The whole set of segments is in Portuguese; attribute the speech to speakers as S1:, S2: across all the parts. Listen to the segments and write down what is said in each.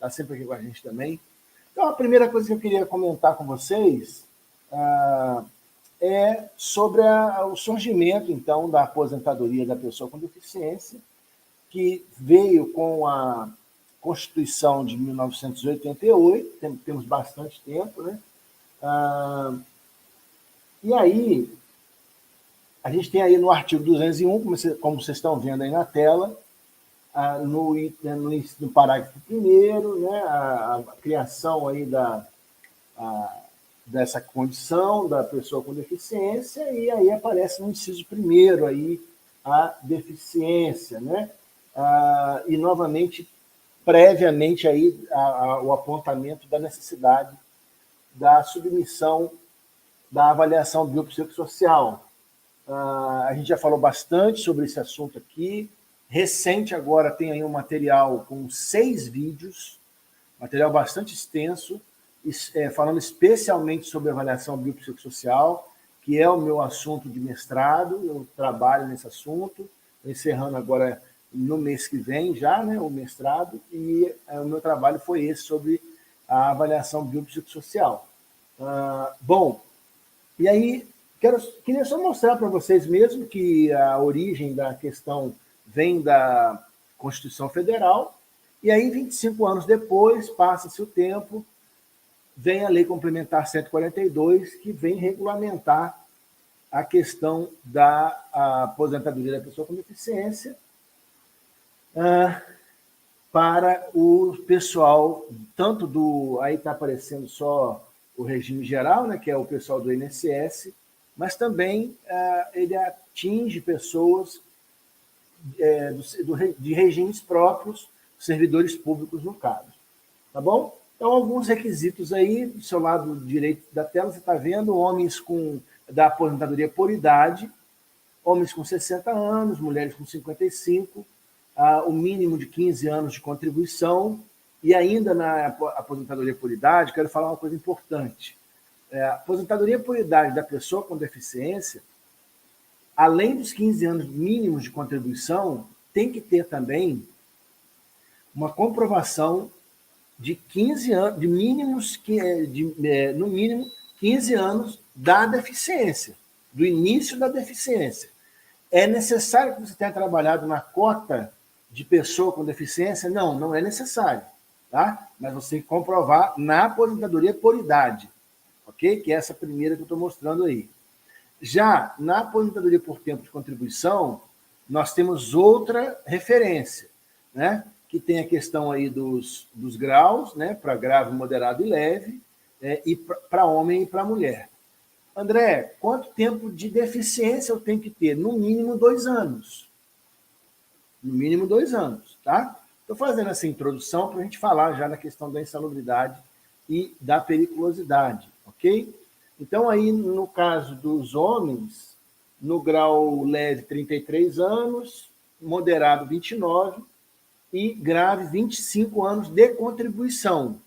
S1: está sempre aqui com a gente também. Então, a primeira coisa que eu queria comentar com vocês é sobre o surgimento, então, da aposentadoria da pessoa com deficiência, que veio com a Constituição de 1988, temos bastante tempo, né? E aí, a gente tem aí no artigo 201, como vocês estão vendo aí na tela, no parágrafo 1º, né, a criação aí dessa condição da pessoa com deficiência, e aí aparece no inciso 1º aí a deficiência, né? E, novamente, previamente aí o apontamento da necessidade da submissão da avaliação biopsicossocial. A gente já falou bastante sobre esse assunto aqui. Recente agora tem aí um material com 6 vídeos, material bastante extenso, falando especialmente sobre avaliação biopsicossocial, que é o meu assunto de mestrado, eu trabalho nesse assunto, encerrando agora no mês que vem já, né, o mestrado, e o meu trabalho foi esse, sobre a avaliação biopsicossocial. Bom, e aí queria só mostrar para vocês mesmo que a origem da questão vem da Constituição Federal, e aí 25 anos depois, passa-se o tempo, vem a Lei Complementar 142, que vem regulamentar a questão da aposentadoria da pessoa com deficiência, para o pessoal, tanto aí está aparecendo só o regime geral, né, que é o pessoal do INSS, mas também ele atinge pessoas de regimes próprios, servidores públicos no caso. Tá bom? Então, alguns requisitos aí, do seu lado direito da tela, você está vendo homens da aposentadoria por idade, homens com 60 anos, mulheres com 55, o mínimo de 15 anos de contribuição, e ainda na aposentadoria por idade, quero falar uma coisa importante. A aposentadoria por idade da pessoa com deficiência, além dos 15 anos mínimos de contribuição, tem que ter também uma comprovação de 15 anos, no mínimo 15 anos da deficiência, do início da deficiência. É necessário que você tenha trabalhado na cota de pessoa com deficiência? Não, não é necessário, tá? Mas você tem que comprovar na aposentadoria por idade, ok? Que é essa primeira que eu estou mostrando aí. Já na aposentadoria por tempo de contribuição, nós temos outra referência, né? Que tem a questão aí dos graus, né? Para grave, moderado e leve, e para homem e para mulher. André, quanto tempo de deficiência eu tenho que ter? No mínimo 2 anos. No mínimo 2 anos, tá? Estou fazendo essa introdução para a gente falar já na questão da insalubridade e da periculosidade, ok? Então, aí, no caso dos homens, no grau leve, 33 anos, moderado, 29, e grave, 25 anos de contribuição.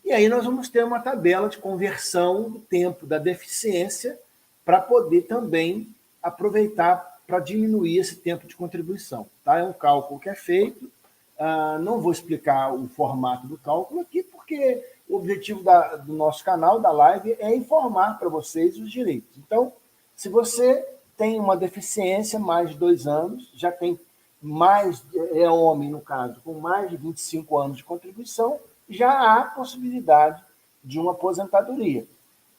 S1: E aí nós vamos ter uma tabela de conversão do tempo da deficiência para poder também aproveitar para diminuir esse tempo de contribuição. Tá? É um cálculo que é feito, não vou explicar o formato do cálculo aqui, porque o objetivo do nosso canal, da live, é informar para vocês os direitos. Então, se você tem uma deficiência mais de 2 anos, já tem é homem, no caso, com mais de 25 anos de contribuição, já há possibilidade de uma aposentadoria.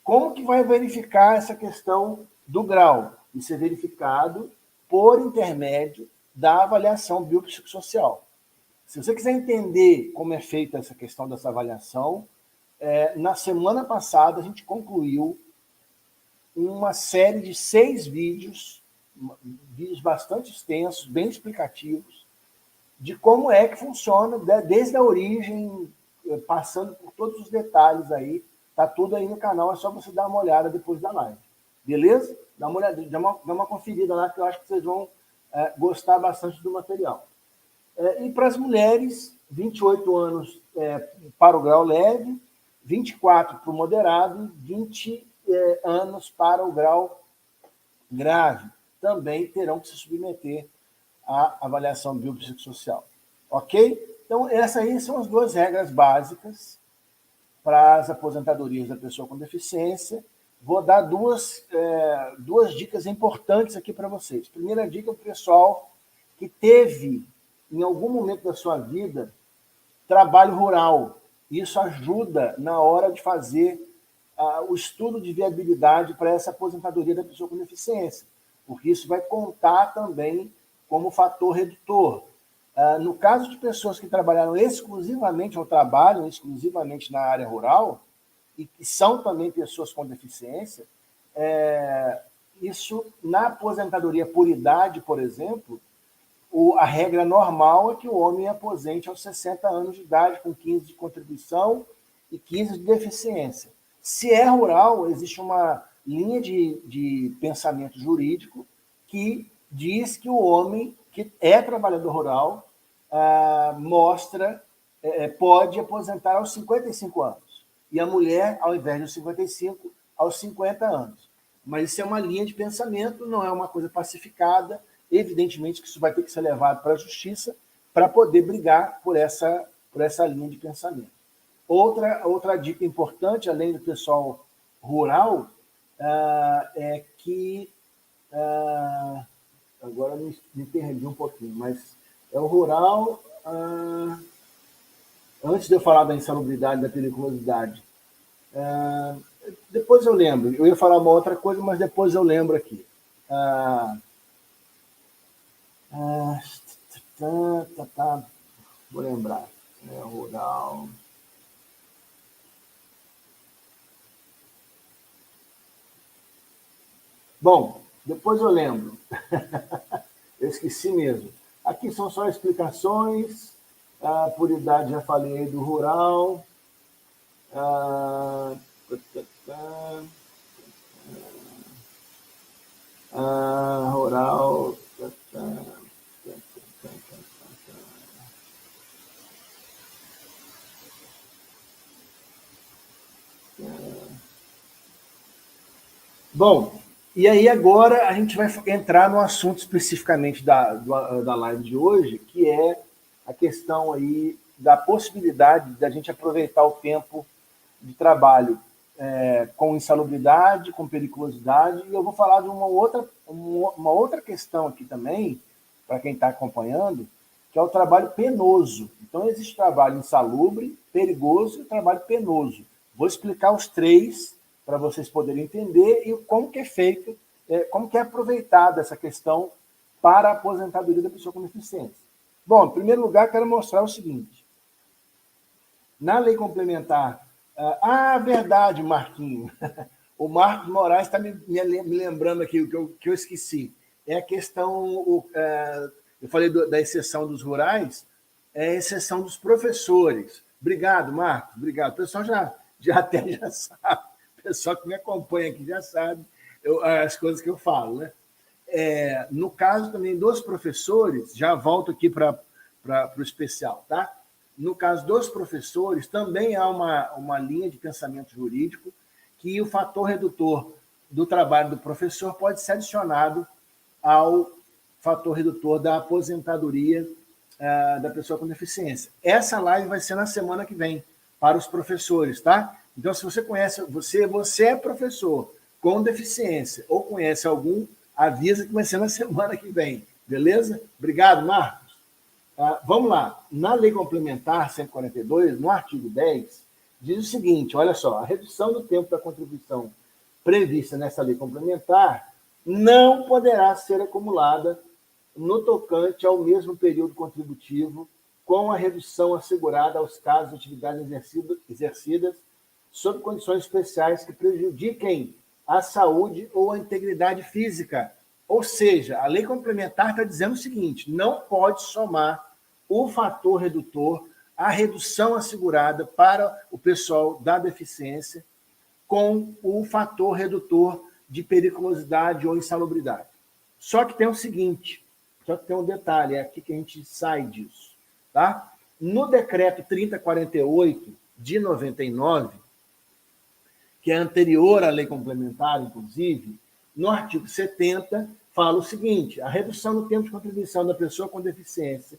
S1: Como que vai verificar essa questão do grau? Isso é verificado por intermédio da avaliação biopsicossocial. Se você quiser entender como é feita essa questão dessa avaliação, na semana passada a gente concluiu uma série de 6 vídeos bastante extensos, bem explicativos, de como é que funciona, desde a origem, passando por todos os detalhes aí. Está tudo aí no canal, é só você dar uma olhada depois da live. Beleza? Dá uma olhada, dá uma conferida lá, que eu acho que vocês vão gostar bastante do material. E para as mulheres, 28 anos para o grau leve, 24 para o moderado, 20 anos para o grau grave. Também terão que se submeter à avaliação biopsicossocial. Ok? Então, essas aí são as duas regras básicas para as aposentadorias da pessoa com deficiência. Vou dar duas dicas importantes aqui para vocês. Primeira dica para o pessoal que teve, em algum momento da sua vida, trabalho rural. Isso ajuda na hora de fazer o estudo de viabilidade para essa aposentadoria da pessoa com deficiência, porque isso vai contar também como fator redutor. No caso de pessoas que trabalharam exclusivamente ou trabalham exclusivamente na área rural, e que são também pessoas com deficiência, isso, na aposentadoria por idade, por exemplo, a regra normal é que o homem aposente aos 60 anos de idade, com 15 de contribuição e 15 de deficiência. Se é rural, existe uma linha de pensamento jurídico que diz que o homem que é trabalhador rural pode aposentar aos 55 anos. E a mulher, ao invés dos 55, aos 50 anos. Mas isso é uma linha de pensamento, não é uma coisa pacificada. Evidentemente que isso vai ter que ser levado para a justiça para poder brigar por essa linha de pensamento. Outra dica importante, além do pessoal rural, é que... agora me perdi um pouquinho, mas é o rural... antes de eu falar da insalubridade, da periculosidade, depois eu lembro. Eu ia falar uma outra coisa, mas depois eu lembro aqui. Vou lembrar. Rural... Bom, depois eu lembro. Eu esqueci mesmo. Aqui são só explicações. Por idade, já falei do rural. Rural. Bom, e aí agora a gente vai entrar no assunto especificamente da live de hoje, que é a questão aí da possibilidade da gente aproveitar o tempo de trabalho com insalubridade, com periculosidade, e eu vou falar de uma outra questão aqui também, para quem está acompanhando, que é o trabalho penoso. Então, existe trabalho insalubre, perigoso e trabalho penoso. Vou explicar os três para vocês poderem entender e como que é feito, como que é aproveitada essa questão para a aposentadoria da pessoa com deficiência. Bom, em primeiro lugar, quero mostrar o seguinte. Na lei complementar... verdade, Marquinho. O Marcos Moraes está me lembrando aqui, que eu esqueci. É a questão... eu falei da exceção dos rurais, é a exceção dos professores. Obrigado, Marcos. Obrigado. O pessoal já sabe. O pessoal que me acompanha aqui já sabe as coisas que eu falo, né? No caso também dos professores, já volto aqui para o especial, tá? No caso dos professores, também há uma linha de pensamento jurídico que o fator redutor do trabalho do professor pode ser adicionado ao fator redutor da aposentadoria da pessoa com deficiência. Essa live vai ser na semana que vem, para os professores, tá? Então, se você conhece, você é professor com deficiência ou conhece algum, avisa que vai ser na semana que vem, beleza? Obrigado, Marcos. Vamos lá. Na Lei Complementar 142, no artigo 10, diz o seguinte, olha só, a redução do tempo da contribuição prevista nessa lei complementar não poderá ser acumulada no tocante ao mesmo período contributivo com a redução assegurada aos casos de atividades exercidas sob condições especiais que prejudiquem a saúde ou a integridade física. Ou seja, a lei complementar está dizendo o seguinte, não pode somar o fator redutor, a redução assegurada para o pessoal da deficiência com o fator redutor de periculosidade ou insalubridade. Só que tem o seguinte, só que tem um detalhe, é aqui que a gente sai disso. Tá? No decreto 3048 de 99, que é anterior à lei complementar, inclusive, no artigo 70, fala o seguinte, a redução no tempo de contribuição da pessoa com deficiência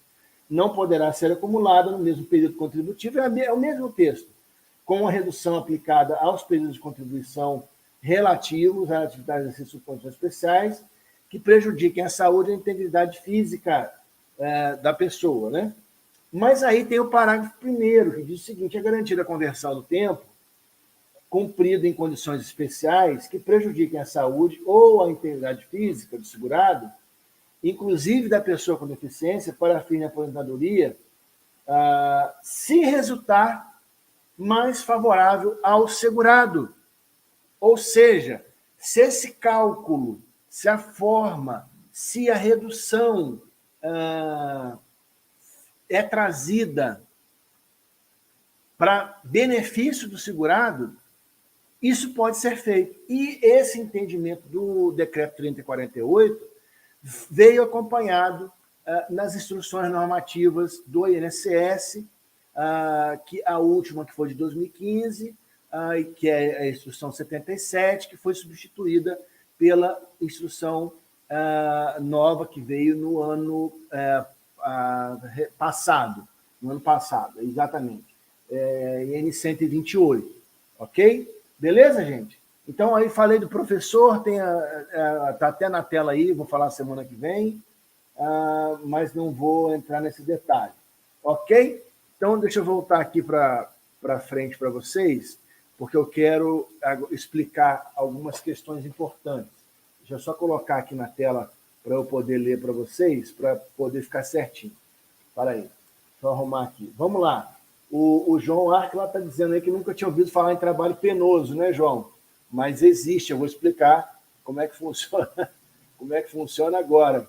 S1: não poderá ser acumulada no mesmo período contributivo, é o mesmo texto, com a redução aplicada aos períodos de contribuição relativos às atividades de exercício de condições especiais que prejudiquem a saúde e a integridade física da pessoa, né? Mas aí tem o parágrafo 1º, que diz o seguinte: é garantida a conversão do tempo cumprido em condições especiais que prejudiquem a saúde ou a integridade física do segurado, inclusive da pessoa com deficiência, para fim de aposentadoria, se resultar mais favorável ao segurado. Ou seja, se esse cálculo, se a forma, se a redução é trazida para benefício do segurado, isso pode ser feito. E esse entendimento do decreto 3048 veio acompanhado nas instruções normativas do INSS, que a última, que foi de 2015, que é a instrução 77, que foi substituída pela instrução nova que veio no ano passado, exatamente, IN 128, ok? Beleza, gente? Então, aí falei do professor, está até na tela aí, vou falar semana que vem, mas não vou entrar nesse detalhe, ok? Então, deixa eu voltar aqui para frente para vocês, porque eu quero explicar algumas questões importantes. Deixa eu só colocar aqui na tela para eu poder ler para vocês, para poder ficar certinho. Espera aí, deixa eu arrumar aqui. Vamos lá. O João Arcla está dizendo aí que nunca tinha ouvido falar em trabalho penoso, né, João? Mas existe, eu vou explicar como é que funciona agora.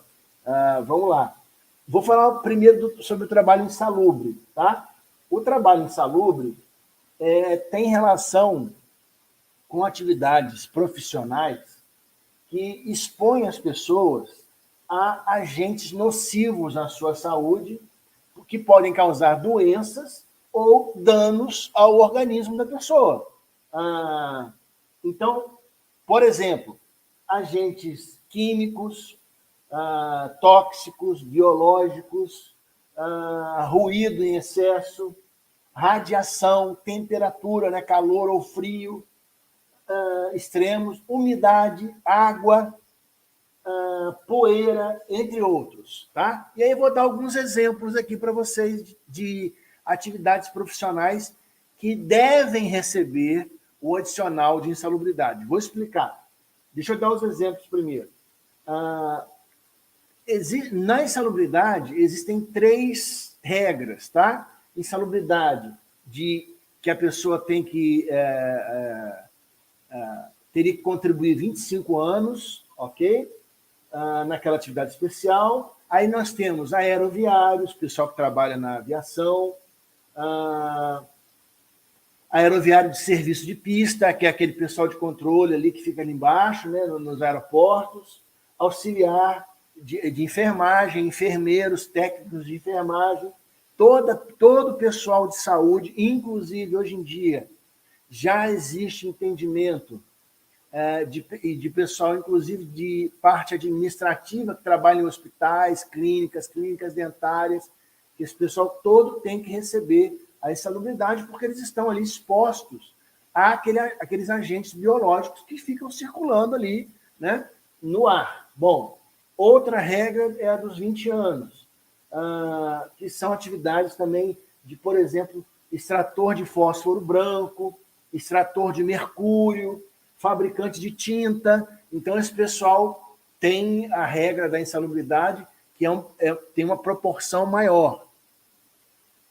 S1: Vamos lá. Vou falar primeiro sobre o trabalho insalubre, tá? O trabalho insalubre tem relação com atividades profissionais que expõem as pessoas a agentes nocivos à sua saúde, que podem causar doenças ou danos ao organismo da pessoa. Então, por exemplo, agentes químicos, tóxicos, biológicos, ruído em excesso, radiação, temperatura, né, calor ou frio extremos, umidade, água, poeira, entre outros. Tá? E aí eu vou dar alguns exemplos aqui para vocês de atividades profissionais que devem receber o adicional de insalubridade. Vou explicar. Deixa eu dar os exemplos primeiro. Na insalubridade, existem 3 regras, tá? Insalubridade que a pessoa tem que teria que contribuir 25 anos, ok? Naquela atividade especial. Aí nós temos aeroviários, pessoal que trabalha na aviação, aeroviário de serviço de pista, que é aquele pessoal de controle ali que fica ali embaixo, né, nos aeroportos, auxiliar de enfermagem, enfermeiros, técnicos de enfermagem, todo o pessoal de saúde, inclusive hoje em dia já existe entendimento de pessoal, inclusive de parte administrativa, que trabalha em hospitais, clínicas dentárias, que esse pessoal todo tem que receber a insalubridade, porque eles estão ali expostos àqueles agentes biológicos que ficam circulando ali, né, no ar. Bom, outra regra é a dos 20 anos, que são atividades também de, por exemplo, extrator de fósforo branco, extrator de mercúrio, fabricante de tinta. Então, esse pessoal tem a regra da insalubridade, que tem uma proporção maior.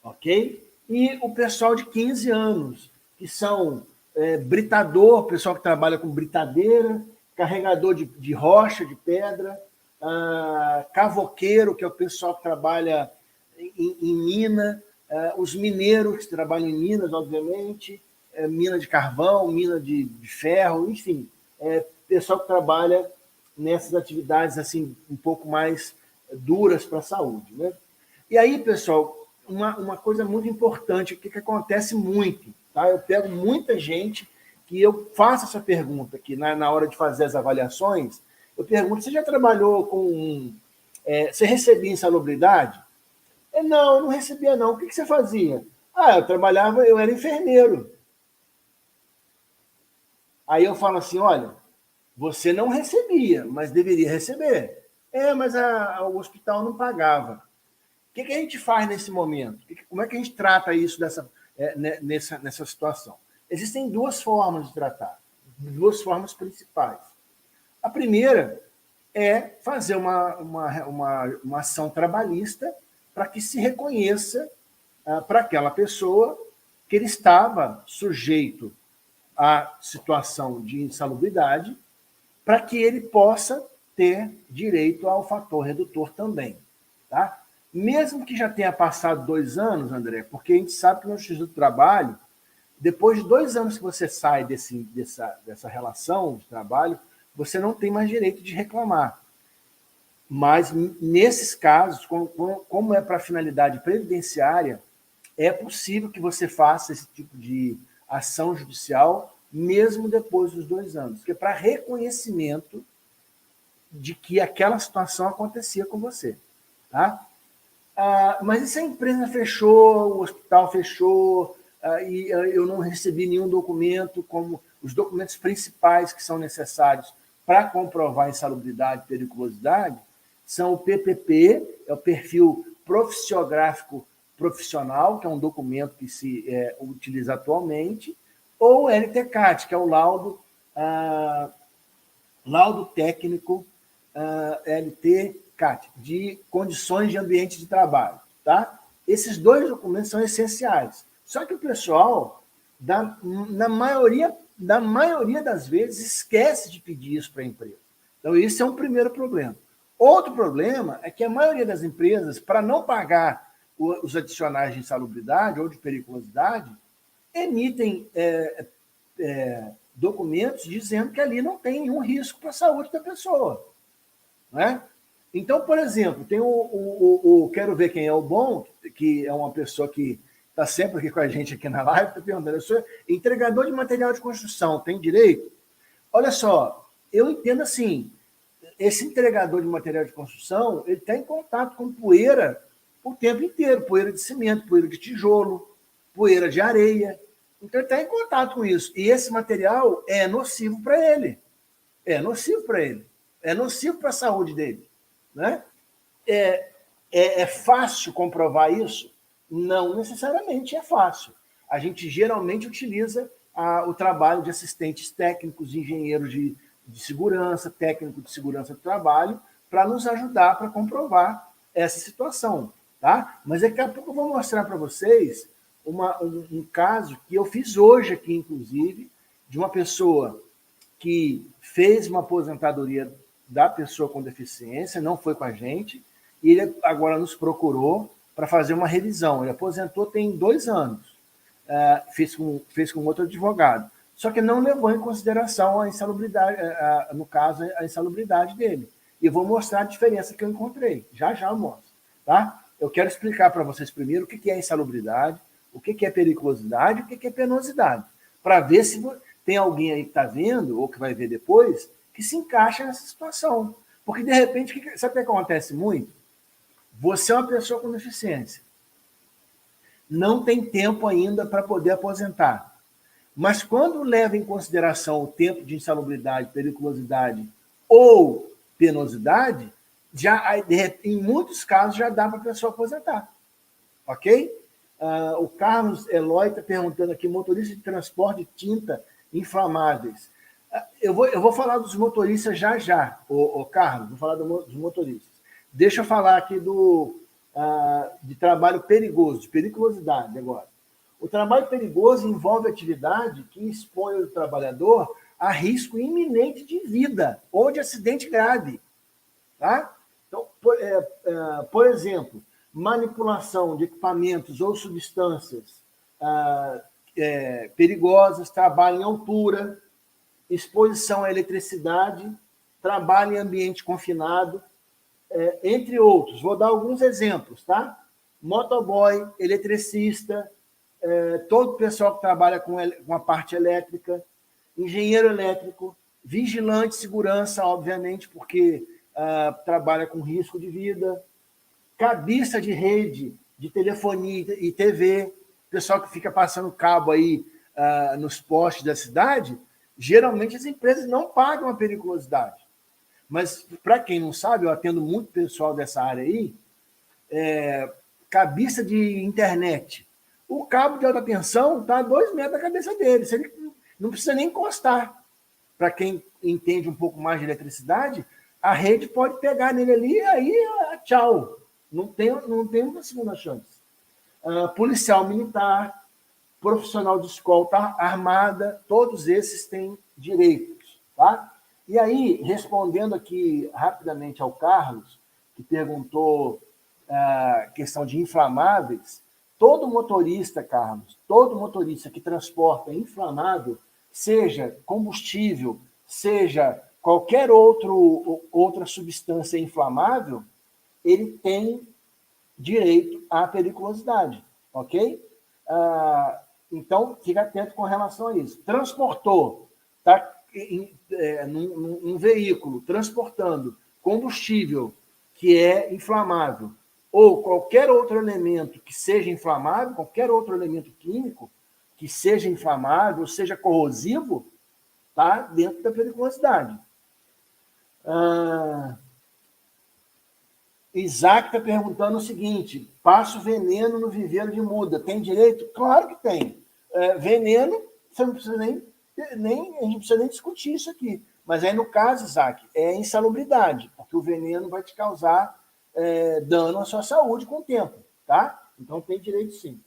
S1: Ok? E o pessoal de 15 anos, que são britador, pessoal que trabalha com britadeira, carregador de rocha, de pedra, cavoqueiro, que é o pessoal que trabalha em mina, os mineiros que trabalham em minas, obviamente, mina de carvão, mina de ferro, enfim, pessoal que trabalha nessas atividades assim um pouco mais duras para a saúde, né? E aí, pessoal, uma coisa muito importante, que acontece muito, tá? Eu pego muita gente que eu faço essa pergunta aqui na hora de fazer as avaliações. Eu pergunto: você já trabalhou com... você recebia insalubridade? Não, eu não recebia, não. O que você fazia? Eu trabalhava, eu era enfermeiro. Aí eu falo assim, olha, você não recebia, mas deveria receber. Mas o hospital não pagava. O que a gente faz nesse momento? Como é que a gente trata isso nessa situação? Existem duas formas de tratar, duas formas principais. A primeira é fazer uma ação trabalhista para que se reconheça para aquela pessoa que ele estava sujeito à situação de insalubridade, para que ele possa ter direito ao fator redutor também. Tá? Mesmo que já tenha passado 2 anos, André, porque a gente sabe que no Justiça do Trabalho, depois de 2 anos que você sai dessa relação de trabalho, você não tem mais direito de reclamar. Mas, nesses casos, como é para finalidade previdenciária, é possível que você faça esse tipo de ação judicial mesmo depois dos 2 anos, que é para reconhecimento de que aquela situação acontecia com você. Tá? Mas e se a empresa fechou, o hospital fechou, e eu não recebi nenhum documento, como os documentos principais que são necessários para comprovar a insalubridade e periculosidade, são o PPP, é o perfil profissiográfico profissional, que é um documento que se utiliza atualmente, ou o LTCAT, que é o laudo técnico LTCAT, de condições de ambiente de trabalho. Tá? Esses 2 documentos são essenciais. Só que o pessoal, na maioria das vezes, esquece de pedir isso para a empresa. Então, esse é um primeiro problema. Outro problema é que a maioria das empresas, para não pagar os adicionais de insalubridade ou de periculosidade, emitem documentos dizendo que ali não tem nenhum risco para a saúde da pessoa. Né? Então, por exemplo, tem o Quero Ver Quem é o Bom, que é uma pessoa que está sempre aqui com a gente aqui na live, está perguntando, eu sou entregador de material de construção, tem direito? Olha só, eu entendo assim, esse entregador de material de construção, ele está em contato com poeira o tempo inteiro, poeira de cimento, poeira de tijolo, poeira de areia. Então, ele está em contato com isso. E esse material é nocivo para ele. É nocivo para ele. É nocivo para a saúde dele. Né? É fácil comprovar isso? Não necessariamente é fácil. A gente geralmente utiliza o trabalho de assistentes técnicos, engenheiros de segurança, técnico de segurança do trabalho, para nos ajudar para comprovar essa situação. Tá? Mas daqui a pouco eu vou mostrar para vocês um caso que eu fiz hoje aqui, inclusive, de uma pessoa que fez uma aposentadoria da pessoa com deficiência, não foi com a gente, e ele agora nos procurou para fazer uma revisão. Ele aposentou tem 2 anos, fez com outro advogado, só que não levou em consideração a insalubridade, no caso, a insalubridade dele. E eu vou mostrar a diferença que eu encontrei. Já eu mostro. Tá? Eu quero explicar para vocês primeiro o que é insalubridade, o que é periculosidade e o que é penosidade, para ver se tem alguém aí que está vendo, ou que vai ver depois, que se encaixa nessa situação. Porque, de repente, sabe o que acontece muito? Você é uma pessoa com deficiência. Não tem tempo ainda para poder aposentar. Mas quando leva em consideração o tempo de insalubridade, periculosidade ou penosidade, em muitos casos já dá para a pessoa aposentar. Ok? O Carlos Eloy está perguntando aqui, motorista de transporte de tinta inflamáveis. Eu vou falar dos motoristas já, Carlos, vou falar dos motoristas. Deixa eu falar aqui de trabalho perigoso, de periculosidade agora. O trabalho perigoso envolve atividade que expõe o trabalhador a risco iminente de vida ou de acidente grave. Tá? Então, por exemplo, manipulação de equipamentos ou substâncias perigosas, trabalho em altura, exposição à eletricidade, trabalho em ambiente confinado, entre outros. Vou dar alguns exemplos, tá? Motoboy, eletricista, todo o pessoal que trabalha com a parte elétrica, engenheiro elétrico, vigilante, segurança, obviamente, porque trabalha com risco de vida, cabeça de rede de telefonia e TV, pessoal que fica passando cabo aí nos postes da cidade, geralmente as empresas não pagam a periculosidade. Mas, para quem não sabe, eu atendo muito pessoal dessa área aí, cabeça de internet. O cabo de alta tensão está a 2 metros da cabeça dele. Ele não precisa nem encostar. Para quem entende um pouco mais de eletricidade, a rede pode pegar nele ali e aí tchau. Não tem uma segunda chance. Policial militar, profissional de escolta armada, todos esses têm direitos. Tá? E aí, respondendo aqui rapidamente ao Carlos, que perguntou a questão de inflamáveis, todo motorista, Carlos, todo motorista que transporta inflamável, seja combustível, seja qualquer outra substância inflamável, ele tem direito à periculosidade, ok? Então, fica atento com relação a isso. Transportou, está num veículo transportando combustível que é inflamável, ou qualquer outro elemento que seja inflamável, qualquer outro elemento químico que seja inflamável, seja corrosivo, está dentro da periculosidade. Isaac está perguntando o seguinte: passo veneno no viveiro de muda, tem direito? Claro que tem. Veneno, você não precisa a gente não precisa nem discutir isso aqui. Mas aí, no caso, Isaac, é insalubridade, porque o veneno vai te causar dano à sua saúde com o tempo, tá? Então tem direito sim.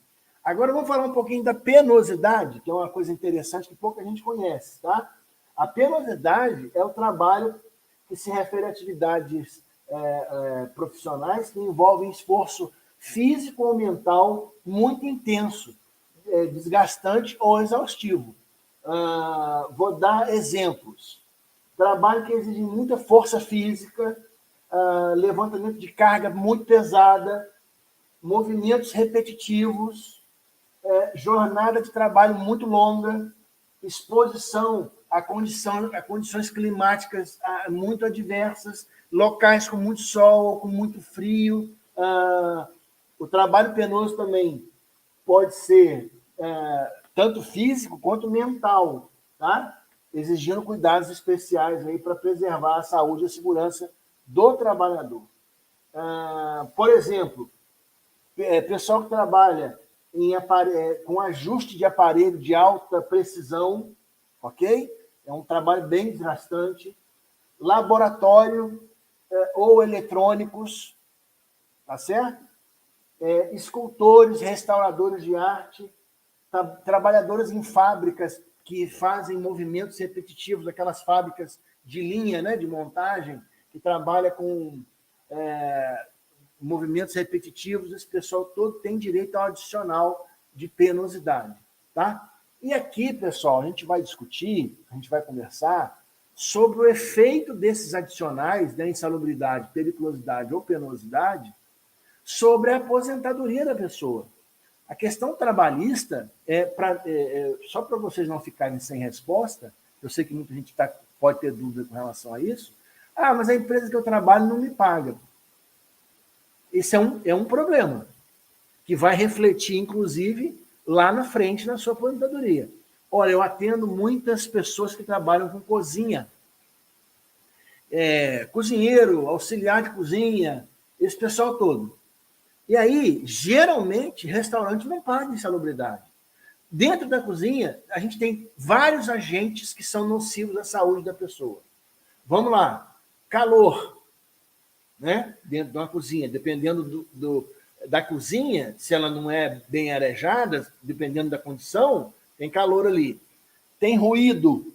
S1: Agora vamos falar um pouquinho da penosidade, que é uma coisa interessante que pouca gente conhece, tá? A penosidade é o trabalho que se refere a atividades profissionais que envolvem esforço físico ou mental muito intenso, desgastante ou exaustivo. Vou dar exemplos. Trabalho que exige muita força física, levantamento de carga muito pesada, movimentos repetitivos, jornada de trabalho muito longa, exposição a condições climáticas muito adversas, locais com muito sol ou com muito frio. O trabalho penoso também pode ser tanto físico quanto mental, tá? Exigindo cuidados especiais aí para preservar a saúde e a segurança do trabalhador. Por exemplo, pessoal que trabalha com ajuste de aparelho de alta precisão, ok? É um trabalho bem desgastante. Laboratório ou eletrônicos, tá certo? Escultores, restauradores de arte, trabalhadores em fábricas que fazem movimentos repetitivos, aquelas fábricas de linha, né, de montagem, que trabalha com movimentos repetitivos, esse pessoal todo tem direito ao adicional de penosidade. Tá? E aqui, pessoal, a gente vai discutir, a gente vai conversar sobre o efeito desses adicionais, da insalubridade, periculosidade ou penosidade, sobre a aposentadoria da pessoa. A questão trabalhista, só para vocês não ficarem sem resposta, eu sei que muita gente pode ter dúvida com relação a isso, mas a empresa que eu trabalho não me paga. Esse é um problema, que vai refletir, inclusive, lá na frente, na sua aposentadoria. Olha, eu atendo muitas pessoas que trabalham com cozinha. Cozinheiro, auxiliar de cozinha, esse pessoal todo. E aí, geralmente, restaurante não paga insalubridade. Dentro da cozinha, a gente tem vários agentes que são nocivos à saúde da pessoa. Vamos lá. Calor, né? Dentro de uma cozinha, dependendo da cozinha, se ela não é bem arejada, dependendo da condição, tem calor ali. Tem ruído,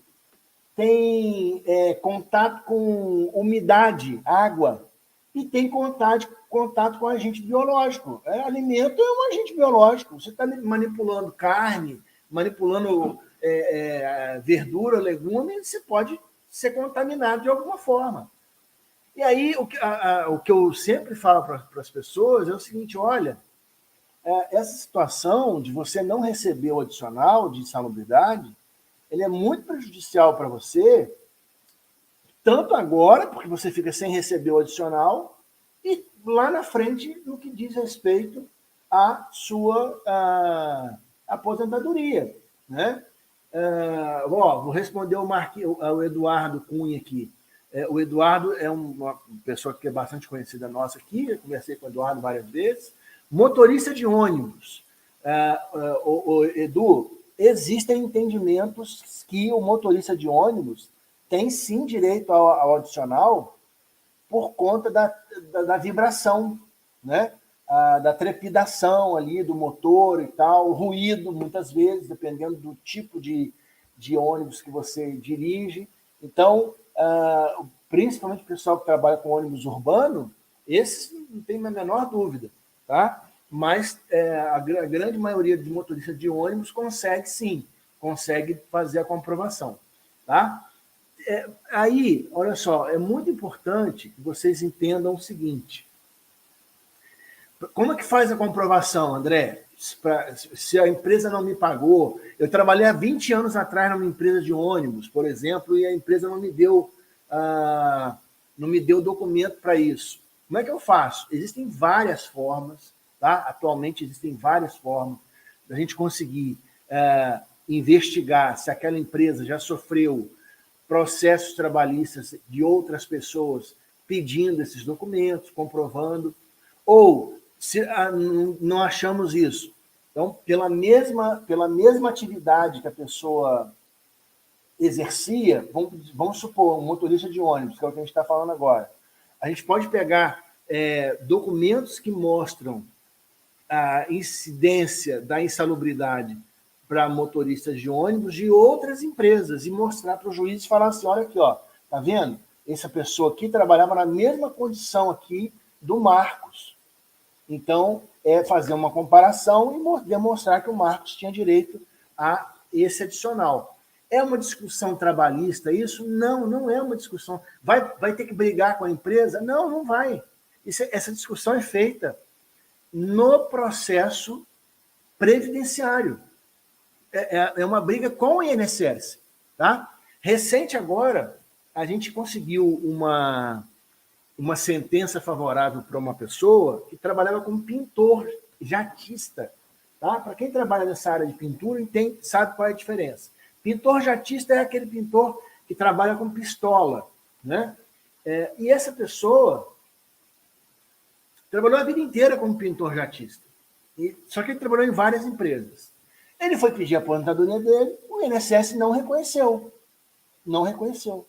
S1: tem contato com umidade, água, e tem contato com agente biológico. Alimento é um agente biológico. Você está manipulando carne, manipulando verdura, legume, você pode ser contaminado de alguma forma. E aí, o que eu sempre falo para as pessoas é o seguinte: olha, essa situação de você não receber o adicional de insalubridade, ele é muito prejudicial para você, tanto agora, porque você fica sem receber o adicional, e lá na frente, no que diz respeito a sua aposentadoria, né? Vou responder ao Eduardo Cunha aqui. O Eduardo é uma pessoa que é bastante conhecida nossa aqui, eu conversei com o Eduardo várias vezes. Motorista de ônibus. Edu, existem entendimentos que o motorista de ônibus tem sim direito ao adicional por conta da vibração, né? Da trepidação ali do motor e tal, o ruído, muitas vezes, dependendo do tipo de ônibus que você dirige. Então, principalmente o pessoal que trabalha com ônibus urbano, esse não tem a menor dúvida, tá? Mas a grande maioria de motoristas de ônibus consegue fazer a comprovação, tá? Aí, olha só, é muito importante que vocês entendam o seguinte. Como é que faz a comprovação, André? Se a empresa não me pagou, eu trabalhei há 20 anos atrás numa empresa de ônibus, por exemplo, e a empresa não me deu documento para isso. Como é que eu faço? Existem várias formas, tá? Atualmente existem várias formas da gente conseguir investigar se aquela empresa já sofreu processos trabalhistas de outras pessoas pedindo esses documentos, comprovando, ou se não achamos isso. Então, pela mesma atividade que a pessoa exercia, vamos supor, um motorista de ônibus, que é o que a gente está falando agora, a gente pode pegar documentos que mostram a incidência da insalubridade para motoristas de ônibus de outras empresas e mostrar para o juiz e falar assim, olha aqui, ó, tá vendo? Essa pessoa aqui trabalhava na mesma condição aqui do Marcos. Então, fazer uma comparação e demonstrar que o Marcos tinha direito a esse adicional. É uma discussão trabalhista isso? Não, não é uma discussão. Vai ter que brigar com a empresa? Não, não vai. Essa discussão é feita no processo previdenciário. É uma briga com o INSS. Tá? Recente agora, a gente conseguiu uma sentença favorável para uma pessoa que trabalhava como pintor jatista. Tá? Para quem trabalha nessa área de pintura, sabe qual é a diferença. Pintor jatista é aquele pintor que trabalha com pistola. Né? E essa pessoa trabalhou a vida inteira como pintor jatista. Só que ele trabalhou em várias empresas. Ele foi pedir a aposentadoria dele, o INSS não reconheceu. Não reconheceu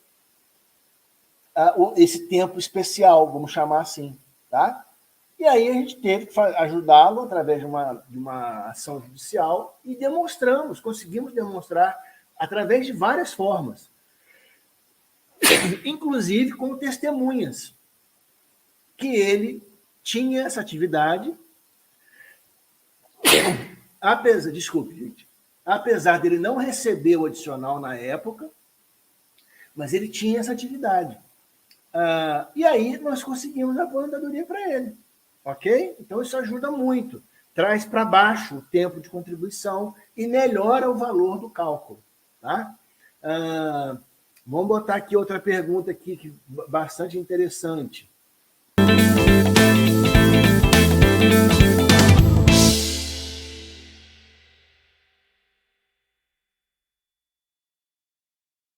S1: esse tempo especial, vamos chamar assim. Tá? E aí a gente teve que ajudá-lo através de uma ação judicial e conseguimos demonstrar através de várias formas, inclusive com testemunhas, que ele tinha essa atividade, apesar dele não receber o adicional na época, mas ele tinha essa atividade. E aí nós conseguimos a aposentadoria para ele. Ok? Então isso ajuda muito. Traz para baixo o tempo de contribuição e melhora o valor do cálculo. Tá? Vamos botar aqui outra pergunta aqui, que bastante interessante.